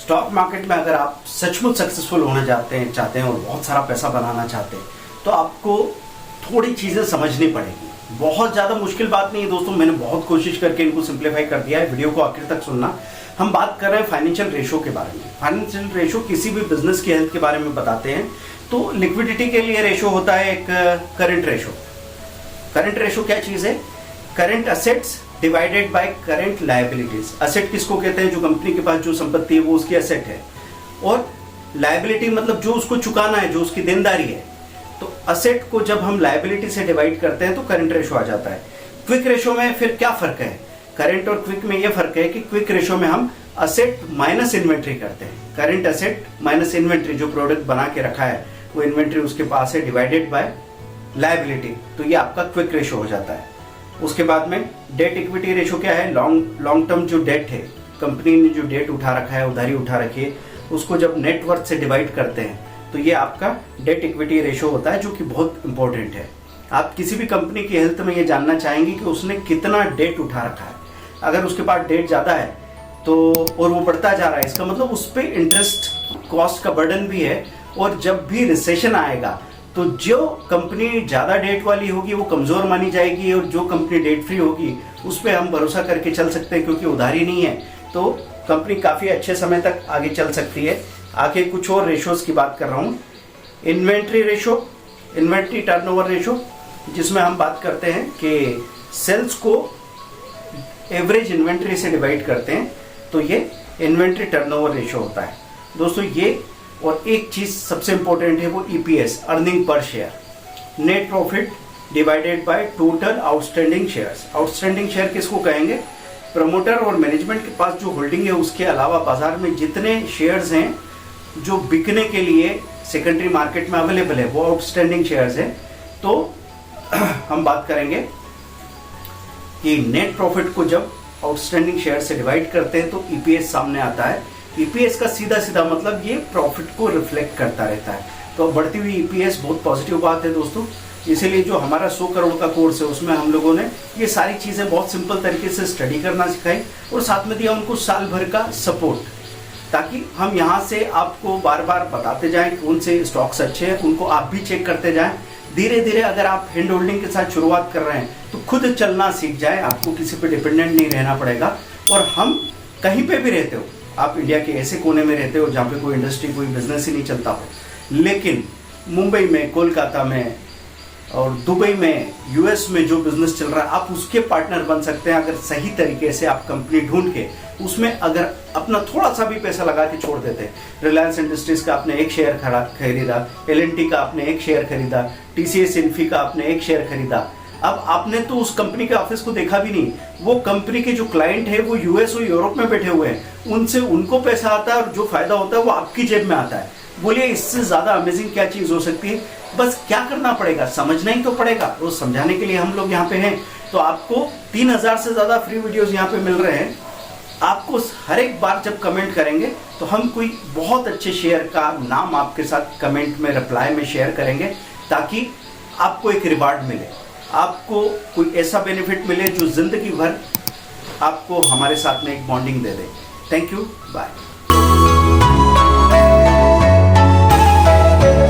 Stock market में अगर आप सचमुच सक्सेसफुल होना चाहते हैं और बहुत सारा पैसा बनाना चाहते हैं तो आपको थोड़ी चीज़ें समझनी पड़ेगी। बहुत ज़्यादा मुश्किल बात नहीं है दोस्तों, मैंने बहुत कोशिश करके इनको सिंप्लीफाई कर दिया है। वीडियो को आखिर तक सुनना। हम बात कर रहे हैं फाइनेंशियल रेशो के बारे में। फाइनेंशियल रेशो किसी भी बिजनेस की हेल्थ के बारे में बताते हैं। तो लिक्विडिटी के लिए रेशो होता है एक करंट रेशो। करंट रेशो क्या चीज़ है? Current assets divided by current liabilities. Asset किसको कहते हैं? जो कंपनी के पास जो संपत्ति है वो उसकी असेट है, और लायबिलिटी मतलब जो उसको चुकाना है, जो उसकी देनदारी है। तो असेट को जब हम लायबिलिटी से डिवाइड करते हैं तो करंट रेशो आ जाता है। क्विक रेशो में फिर क्या फर्क है? करंट और क्विक में यह फर्क है कि क्विक रेशो में हम असेट माइनस इन्वेंट्री करते हैं। करंट असेट माइनस इन्वेंट्री, जो प्रोडक्ट बना के रखा है वो इन्वेंट्री उसके पास है, डिवाइडेड बाय लायबिलिटी। तो ये आपका क्विक रेशो हो जाता है। उसके बाद में डेट इक्विटी रेशो क्या है? लॉन्ग टर्म जो डेट है, कंपनी ने जो डेट उठा रखा है, उधारी उठा रखी है, उसको जब नेटवर्थ से डिवाइड करते हैं तो ये आपका डेट इक्विटी रेशो होता है, जो कि बहुत इंपॉर्टेंट है। आप किसी भी कंपनी की हेल्थ में ये जानना चाहेंगे कि उसने कितना डेट उठा रखा है। अगर उसके पास डेट ज़्यादा है तो और वो बढ़ता जा रहा है, इसका मतलब उस पर इंटरेस्ट कॉस्ट का बर्डन भी है। और जब भी रिसेशन आएगा तो जो कंपनी ज़्यादा डेट वाली होगी वो कमज़ोर मानी जाएगी, और जो कंपनी डेट फ्री होगी उस पर हम भरोसा करके चल सकते हैं, क्योंकि उधारी नहीं है तो कंपनी काफ़ी अच्छे समय तक आगे चल सकती है। आगे कुछ और रेशोज की बात कर रहा हूँ। Inventory ratio, inventory turnover ratio, जिसमें हम बात करते हैं कि सेल्स को एवरेज इन्वेंट्री से डिवाइड करते हैं, तो ये इन्वेंट्री टर्नओवर रेशो होता है दोस्तों। ये और एक चीज सबसे इंपॉर्टेंट है, वो EPS, earning per share, net profit divided by total outstanding shares. Outstanding share किसको कहेंगे? प्रमोटर और मैनेजमेंट के पास जो होल्डिंग है उसके अलावा बाजार में जितने शेयर्स हैं जो बिकने के लिए सेकेंडरी मार्केट में अवेलेबल है, वो आउटस्टैंडिंग शेयर्स हैं। तो हम बात करेंगे कि नेट प्रॉफिट को जब आउटस्टैंडिंग शेयर से डिवाइड करते हैं तो ईपीएस सामने आता है। ईपीएस का सीधा सीधा मतलब ये प्रॉफिट को रिफ्लेक्ट करता रहता है। तो बढ़ती हुई ईपीएस बहुत पॉजिटिव बात है दोस्तों। इसीलिए जो हमारा 100 करोड़ का कोर्स है उसमें हम लोगों ने ये सारी चीज़ें बहुत सिंपल तरीके से स्टडी करना सिखाई, और साथ में दिया उनको साल भर का सपोर्ट, ताकि हम यहाँ से आपको बार बार बताते जाएं कौन से स्टॉक्स अच्छे हैं, उनको आप भी चेक करते जाएं। धीरे धीरे अगर आप हैंड होल्डिंग के साथ शुरुआत कर रहे हैं तो खुद चलना सीख जाए, आपको किसी पे डिपेंडेंट नहीं रहना पड़ेगा। और हम कहीं पे भी रहते हो, आप इंडिया के ऐसे कोने में रहते हो जहाँ पे कोई इंडस्ट्री, कोई बिजनेस ही नहीं चलता हो, लेकिन मुंबई में, कोलकाता में और दुबई में, यूएस में जो बिजनेस चल रहा है आप उसके पार्टनर बन सकते हैं, अगर सही तरीके से आप कंपनी ढूंढ के उसमें अगर अपना थोड़ा सा भी पैसा लगा के छोड़ देते हैं। रिलायंस इंडस्ट्रीज का आपने एक शेयर खरीदा, एल&टी का आपने एक शेयर खरीदा, टीसीएस इन्फी का आपने एक शेयर खरीदा। अब आपने तो उस कंपनी के ऑफिस को देखा भी नहीं, वो कंपनी के जो क्लाइंट है वो यूएस और यूरोप में बैठे हुए हैं, उनसे उनको पैसा आता है और जो फायदा होता है वो आपकी जेब में आता है। बोलिए इससे ज्यादा अमेजिंग क्या चीज हो सकती है? बस क्या करना पड़ेगा? समझना ही तो पड़ेगा। तो समझाने के लिए हम लोग यहाँ पे हैं। तो आपको 3000 से ज्यादा फ्री वीडियोस यहाँ पे मिल रहे हैं। आपको हर एक बार जब कमेंट करेंगे तो हम कोई बहुत अच्छे शेयर का नाम आपके साथ कमेंट में, रिप्लाई में शेयर करेंगे, ताकि आपको एक रिवार्ड मिले, आपको कोई ऐसा बेनिफिट मिले जो जिंदगी भर आपको हमारे साथ में एक बॉन्डिंग दे दे। Thank you, bye.